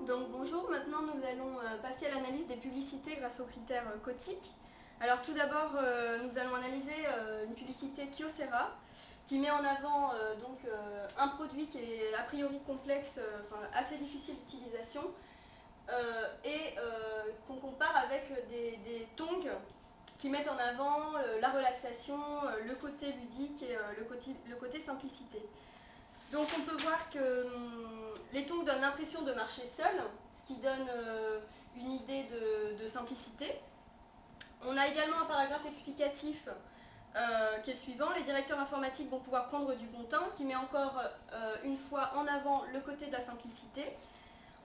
Donc bonjour, maintenant nous allons passer à l'analyse des publicités grâce aux critères quotiques. Alors tout d'abord, nous allons analyser une publicité Kyocera qui met en avant un produit qui est a priori complexe, assez difficile d'utilisation, et qu'on compare avec des tongs qui mettent en avant la relaxation, le côté ludique et le côté simplicité. Donc on peut voir que les tongs donnent l'impression de marcher seuls, ce qui donne une idée de simplicité. On a également un paragraphe explicatif qui est le suivant. Les directeurs informatiques vont pouvoir prendre du bon temps, qui met encore une fois en avant le côté de la simplicité.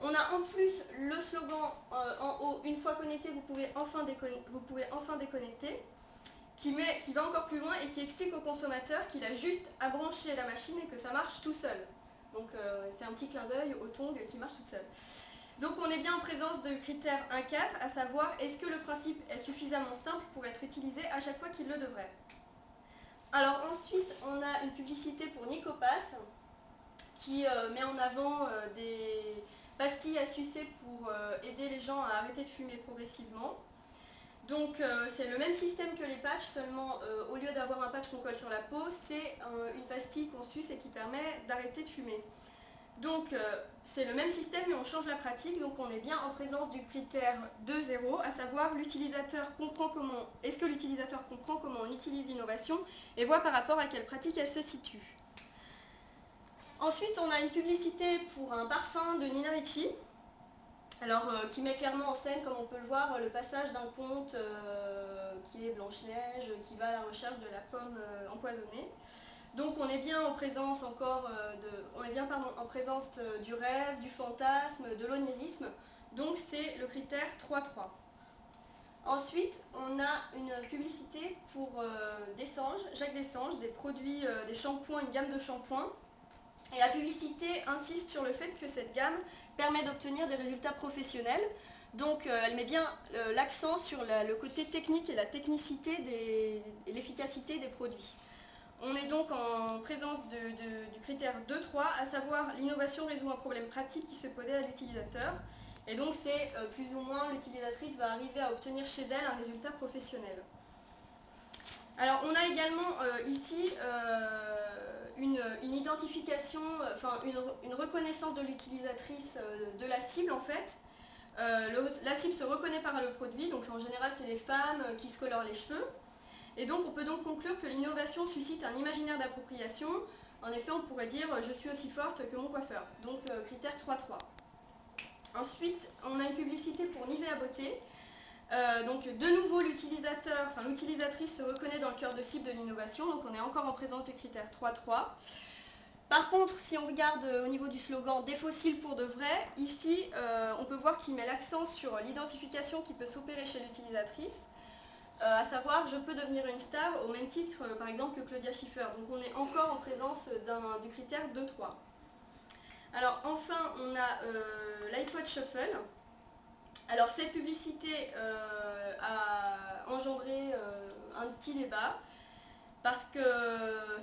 On a en plus le slogan en haut, une fois connecté, vous pouvez enfin déconnecter, qui va encore plus loin et qui explique au consommateur qu'il a juste à brancher la machine et que ça marche tout seul. Donc c'est un petit clin d'œil aux tongs qui marchent toutes seules. Donc on est bien en présence de critère 1.4, à savoir est-ce que le principe est suffisamment simple pour être utilisé à chaque fois qu'il le devrait. Alors ensuite on a une publicité pour Nicopass qui met en avant des pastilles à sucer pour aider les gens à arrêter de fumer progressivement. Donc c'est le même système que les patchs, seulement au lieu d'avoir un patch qu'on colle sur la peau, c'est une pastille qu'on suce et qui permet d'arrêter de fumer. Donc c'est le même système mais on change la pratique, donc on est bien en présence du critère 2.0, à savoir est-ce que l'utilisateur comprend comment on utilise l'innovation et voit par rapport à quelle pratique elle se situe. Ensuite on a une publicité pour un parfum de Nina Ricci, alors qui met clairement en scène, comme on peut le voir, le passage d'un conte qui est Blanche-Neige, qui va à la recherche de la pomme empoisonnée. Donc on est bien en présence en présence du rêve, du fantasme, de l'onirisme. Donc c'est le critère 3.3. Ensuite, on a une publicité pour Dessanges, Jacques Dessanges, des produits, des shampoings, une gamme de shampoings. Et la publicité insiste sur le fait que cette gamme permet d'obtenir des résultats professionnels. Donc elle met bien l'accent sur le côté technique et la technicité et l'efficacité des produits. On est donc en présence du critère 2.3, à savoir l'innovation résout un problème pratique qui se posait à l'utilisateur. Et donc c'est plus ou moins l'utilisatrice va arriver à obtenir chez elle un résultat professionnel. Alors on a également ici une identification, une reconnaissance de l'utilisatrice de la cible en fait. La cible se reconnaît par le produit, donc en général c'est les femmes qui se colorent les cheveux. Et donc on peut donc conclure que l'innovation suscite un imaginaire d'appropriation. En effet, on pourrait dire « je suis aussi forte que mon coiffeur », donc critère 3.3. Ensuite, on a une publicité pour Nivea Beauté. Donc de nouveau, l'utilisatrice se reconnaît dans le cœur de cible de l'innovation, donc on est encore en présence du critère 3.3. Par contre, si on regarde au niveau du slogan « des fossiles pour de vrai », ici, on peut voir qu'il met l'accent sur l'identification qui peut s'opérer chez l'utilisatrice. À savoir, je peux devenir une star au même titre, par exemple, que Claudia Schiffer. Donc on est encore en présence du critère 2.3. Alors enfin, on a l'iPod Shuffle. Alors cette publicité a engendré un petit débat, parce que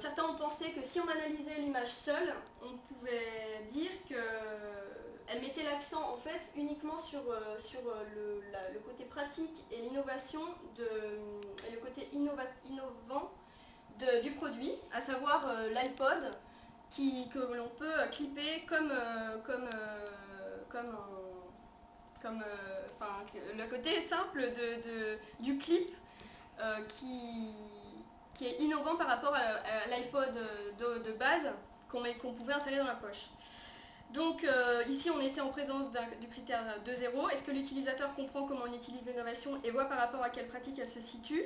certains ont pensé que si on analysait l'image seule, on pouvait dire qu'elle mettait l'accent en fait uniquement sur le côté pratique et l'innovation et le côté innovant du produit, à savoir l'iPod que l'on peut clipper le côté simple du clip qui est innovant par rapport à l'iPod de base qu'on pouvait insérer dans la poche. Donc ici on était en présence du critère 2.0. Est-ce que l'utilisateur comprend comment on utilise l'innovation et voit par rapport à quelle pratique elle se situe?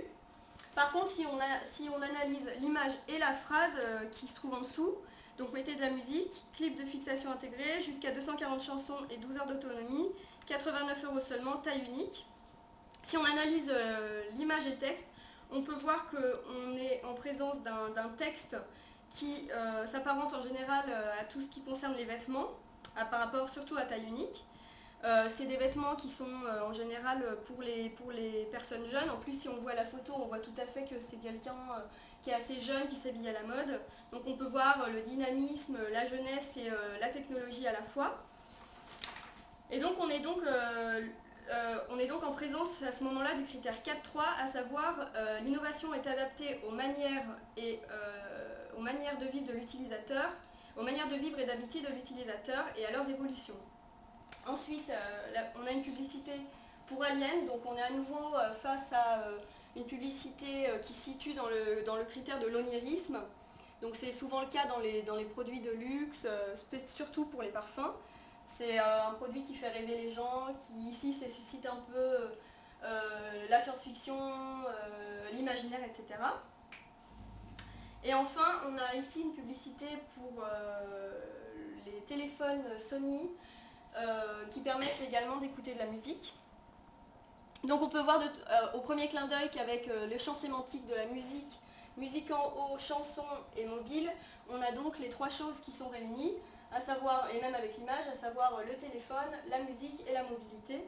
Par contre, si on analyse l'image et la phrase qui se trouve en dessous, donc mettez de la musique, clip de fixation intégré, jusqu'à 240 chansons et 12 heures d'autonomie, 89 € seulement, taille unique. Si on analyse l'image et le texte, on peut voir qu'on est en présence d'un texte qui s'apparente en général à tout ce qui concerne les vêtements, par rapport surtout à taille unique. C'est des vêtements qui sont en général pour les personnes jeunes. En plus, si on voit la photo, on voit tout à fait que c'est quelqu'un qui est assez jeune, qui s'habille à la mode. Donc on peut voir le dynamisme, la jeunesse et la technologie à la fois. Et donc on est donc en présence à ce moment-là du critère 4.3, à savoir l'innovation est adaptée aux manières de vivre de l'utilisateur, aux manières de vivre et d'habiter de l'utilisateur et à leurs évolutions. Ensuite, on a une publicité pour Alien, donc on est à nouveau face à une publicité qui se situe dans le critère de l'onirisme. Donc c'est souvent le cas dans les produits de luxe, surtout pour les parfums. C'est un produit qui fait rêver les gens, qui ici suscite un peu la science-fiction, l'imaginaire, etc. Et enfin, on a ici une publicité pour les téléphones Sony qui permettent également d'écouter de la musique. Donc on peut voir au premier clin d'œil qu'avec le champ sémantique de la musique, musique en haut, chanson et mobile, on a donc les trois choses qui sont réunies, à savoir, et même avec l'image, à savoir le téléphone, la musique et la mobilité.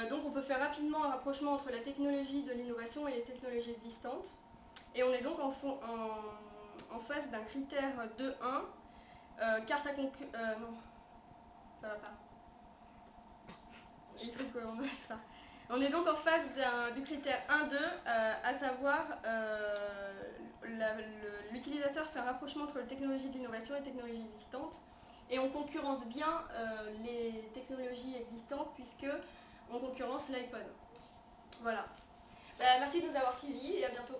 Donc on peut faire rapidement un rapprochement entre la technologie de l'innovation et les technologies existantes. Et on est donc en face d'un critère 2.1, car ça conclut... non, ça va pas. Il faut qu'on mette ça. On est donc en face du critère 1.2, à savoir l'utilisateur fait un rapprochement entre les technologies de l'innovation et les technologies existantes. Et on concurrence bien les technologies existantes puisque on concurrence l'iPod. Voilà. Merci de nous avoir suivis et à bientôt.